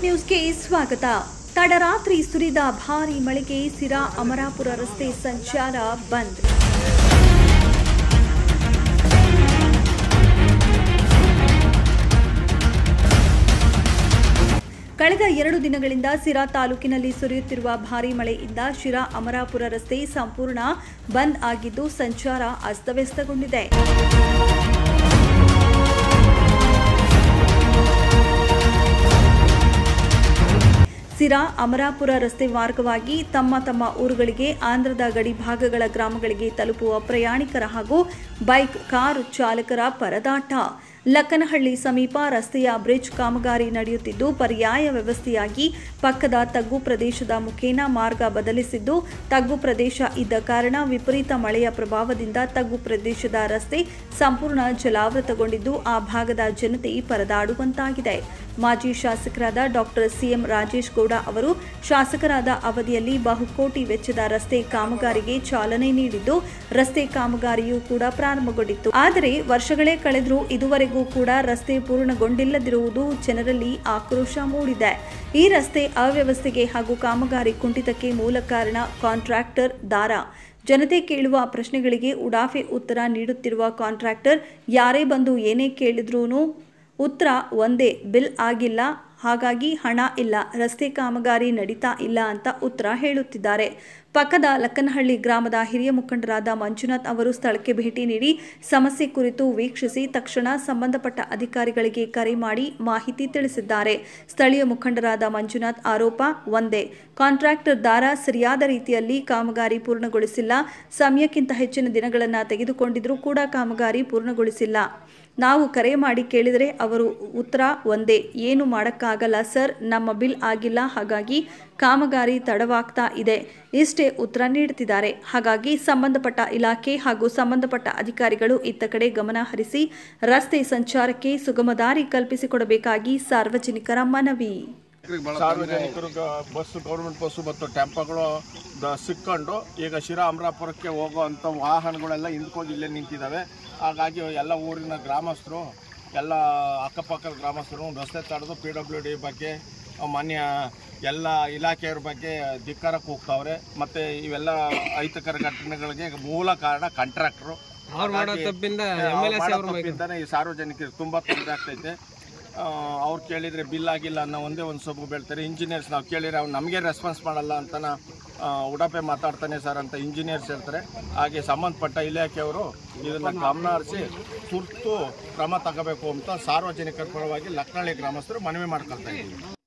ನ್ಯೂಸ್ಗೆ ಸ್ವಾಗತ. ತಡರಾತ್ರಿ ಸುರಿದ ಭಾರೀ ಮಳೆಗೆ ಸಿರಾ ಅಮರಾಪುರ ರಸ್ತೆ ಸಂಚಾರ ಬಂದ್. ಕಳೆದ 2 ದಿನಗಳಿಂದ ಸಿರಾ ತಾಲೂಕಿನಲ್ಲಿ ಸುರಿಯುತ್ತಿರುವ ಭಾರೀ ಮಳೆಯಿಂದ ಶಿರಾ ಅಮರಾಪುರ ರಸ್ತೆ ಸಂಪೂರ್ಣ ಬಂದ್ ಆಗಿದ್ದು ಸಂಚಾರ ಅಸ್ತವ್ಯಸ್ತಗೊಂಡಿದೆ. ಸಿರಾ ಅಮರಾಪುರ ರಸ್ತೆ ಮಾರ್ಗವಾಗಿ ತಮ್ಮ ಊರುಗಳಿಗೆ ಆಂಧ್ರದ ಗಡಿ ಭಾಗಗಳ ಗ್ರಾಮಗಳಿಗೆ ತಲುಪುವ ಪ್ರಯಾಣಿಕರ ಹಾಗೂ ಬೈಕ್ ಕಾರು ಚಾಲಕರ ಪರದಾಟ. ಲಕ್ಕನಹಳ್ಳಿ ಸಮೀಪ ರಸ್ತೆಯ ಬ್ರಿಡ್ಜ್ ಕಾಮಗಾರಿ ನಡೆಯುತ್ತಿದ್ದು ಪರ್ಯಾಯ ವ್ಯವಸ್ಥೆಯಾಗಿ ಪಕ್ಕದ ತಗ್ಗು ಪ್ರದೇಶದ ಮುಖೇನ ಮಾರ್ಗ ಬದಲಿಸಿದ್ದು ತಗ್ಗು ಪ್ರದೇಶ ಇದ್ದ ಕಾರಣ ವಿಪರೀತ ಮಳೆಯ ಪ್ರಭಾವದಿಂದ ತಗ್ಗು ಪ್ರದೇಶದ ರಸ್ತೆ ಸಂಪೂರ್ಣ ಜಲಾವೃತಗೊಂಡಿದ್ದು ಆ ಭಾಗದ ಜನತೆ ಪರದಾಡುವಂತಾಗಿದೆ. ಮಾಜಿ ಶಾಸಕರಾದ ಡಾಕ್ಟರ್ ಸಿಎಂ ರಾಜೇಶ್ ಗೌಡ ಅವರು ಶಾಸಕರಾದ ಅವಧಿಯಲ್ಲಿ ಬಹುಕೋಟಿ ವೆಚ್ಚದ ರಸ್ತೆ ಕಾಮಗಾರಿಗೆ ಚಾಲನೆ ನೀಡಿದ್ದು ರಸ್ತೆ ಕಾಮಗಾರಿಯೂ ಕೂಡ ಪ್ರಾರಂಭಗೊಂಡಿತ್ತು. ಆದರೆ ವರ್ಷಗಳೇ ಕಳೆದರೂ ಇದುವರೆಗೂ ಕೂಡ ರಸ್ತೆ ಪೂರ್ಣಗೊಂಡಿಲ್ಲದಿರುವುದು ಜನರಲ್ಲಿ ಆಕ್ರೋಶ ಮೂಡಿದೆ. ಈ ರಸ್ತೆ ಅವ್ಯವಸ್ಥೆಗೆ ಹಾಗೂ ಕಾಮಗಾರಿ ಕುಂಠಿತಕ್ಕೆ ಮೂಲ ಕಾರಣ ಕಾಂಟ್ರಾಕ್ಟರ್ ದಾರ. ಜನತೆ ಕೇಳುವ ಪ್ರಶ್ನೆಗಳಿಗೆ ಉಡಾಫೆ ಉತ್ತರ ನೀಡುತ್ತಿರುವ ಕಾಂಟ್ರಾಕ್ಟರ್ ಯಾರೇ ಬಂದು ಏನೇ ಕೇಳಿದ್ರೂ ಉತ್ತರ ಒಂದೇ, ಬಿಲ್ ಆಗಿಲ್ಲ, ಹಾಗಾಗಿ ಹಣ ಇಲ್ಲ, ರಸ್ತೆ ಕಾಮಗಾರಿ ನಡೀತಾ ಇಲ್ಲ ಅಂತ ಉತ್ತರ ಹೇಳುತ್ತಿದ್ದಾರೆ. ಪಕ್ಕದ ಲಕ್ಕನಹಳ್ಳಿ ಗ್ರಾಮದ ಹಿರಿಯ ಮುಖಂಡರಾದ ಮಂಜುನಾಥ್ ಅವರು ಸ್ಥಳಕ್ಕೆ ಭೇಟಿ ನೀಡಿ ಸಮಸ್ಯೆ ಕುರಿತು ವೀಕ್ಷಿಸಿ ತಕ್ಷಣ ಸಂಬಂಧಪಟ್ಟ ಅಧಿಕಾರಿಗಳಿಗೆ ಕರೆ ಮಾಡಿ ಮಾಹಿತಿ ತಿಳಿಸಿದ್ದಾರೆ. ಸ್ಥಳೀಯ ಮುಖಂಡರಾದ ಮಂಜುನಾಥ್ ಆರೋಪ ಒಂದೇ, ಕಾಂಟ್ರಾಕ್ಟರ್ ದಾರ ಸರಿಯಾದ ರೀತಿಯಲ್ಲಿ ಕಾಮಗಾರಿ ಪೂರ್ಣಗೊಳಿಸಿಲ್ಲ, ಸಮಯಕ್ಕಿಂತ ಹೆಚ್ಚಿನ ದಿನಗಳನ್ನು ತೆಗೆದುಕೊಂಡಿದ್ರೂ ಕೂಡ ಕಾಮಗಾರಿ ಪೂರ್ಣಗೊಳಿಸಿಲ್ಲ. ನಾವು ಕರೆ ಮಾಡಿ ಕೇಳಿದರೆ ಅವರು ಉತ್ತರ ಒಂದೇ, ಏನು ಮಾಡೋಕ್ಕಾಗಲ್ಲ ಸರ್, ನಮ್ಮ ಬಿಲ್ ಆಗಿಲ್ಲ, ಹಾಗಾಗಿ ಕಾಮಗಾರಿ ತಡವಾಗ್ತಾ ಇದೆ, ಇಷ್ಟೇ ಉತ್ತರ ನೀಡುತ್ತಿದ್ದಾರೆ. ಹಾಗಾಗಿ ಸಂಬಂಧಪಟ್ಟ ಇಲಾಖೆ ಹಾಗೂ ಸಂಬಂಧಪಟ್ಟ ಅಧಿಕಾರಿಗಳು ಇತ್ತ ಕಡೆ ಗಮನ ಹರಿಸಿ ರಸ್ತೆ ಸಂಚಾರಕ್ಕೆ ಸುಗಮ ದಾರಿ ಕಲ್ಪಿಸಿಕೊಡಬೇಕಾಗಿ ಸಾರ್ವಜನಿಕರ ಮನವಿ. ಸಾರ್ವಜನಿಕರು ಬಸ್ಸು, ಗೌರ್ಮೆಂಟ್ ಬಸ್ಸು ಮತ್ತು ಟೆಂಪೋಗಳು ಸಿಕ್ಕೊಂಡು ಈಗ ಶಿರಾ ಅಮರಾಪುರಕ್ಕೆ ಹೋಗುವಂಥ ವಾಹನಗಳೆಲ್ಲ ಹಿಂದ್ಕೋಗಿ ಇಲ್ಲೇ ನಿಂತಿದ್ದಾವೆ. ಹಾಗಾಗಿ ಎಲ್ಲ ಊರಿನ ಗ್ರಾಮಸ್ಥರು, ಎಲ್ಲ ಅಕ್ಕಪಕ್ಕದ ಗ್ರಾಮಸ್ಥರು ರಸ್ತೆ ತಡೆದು PWD ಬಗ್ಗೆ ಮಾನ್ಯ ಎಲ್ಲ ಇಲಾಖೆಯವ್ರ ಬಗ್ಗೆ ಧಿಕ್ಕಾರ ಕೂಗ್ತಾವ್ರೆ. ಮತ್ತು ಇವೆಲ್ಲ ಅಹಿತಕರ ಘಟನೆಗಳಿಗೆ ಮೂಲ ಕಾರಣ ಕಾಂಟ್ರಾಕ್ಟ್ರು. ತಪ್ಪಿಂದಾನೆ ಈ ಸಾರ್ವಜನಿಕರಿಗೆ ತುಂಬ ತೊಂದರೆ ಆಗ್ತೈತೆ. ಅವ್ರು ಕೇಳಿದರೆ ಬಿಲ್ ಆಗಿಲ್ಲ ಅನ್ನೋ ಒಂದೇ ಒಂದು ಸೊಬಗು ಬೀಳ್ತಾರೆ. ಇಂಜಿನಿಯರ್ಸ್ ನಾವು ಕೇಳಿದರೆ ಅವ್ರು ನಮಗೆ ರೆಸ್ಪಾನ್ಸ್ ಮಾಡಲ್ಲ ಅಂತನ ಉಡಾಪೆ ಮಾತಾಡ್ತಾನೆ ಸರ್ ಅಂತ ಇಂಜಿನಿಯರ್ಸ್ ಹೇಳ್ತಾರೆ. ಹಾಗೆ ಸಂಬಂಧಪಟ್ಟ ಇಲಾಖೆಯವರು ಇದನ್ನು ಗಮನ ಹರಿಸಿ ತುರ್ತು ಕ್ರಮ ತಗೋಬೇಕು ಅಂತ ಸಾರ್ವಜನಿಕರ ಪರವಾಗಿ ಲಕ್ಕನಹಳ್ಳಿ ಗ್ರಾಮಸ್ಥರು ಮನವಿ ಮಾಡ್ಕೊಳ್ತಾ ಇದ್ದೀವಿ.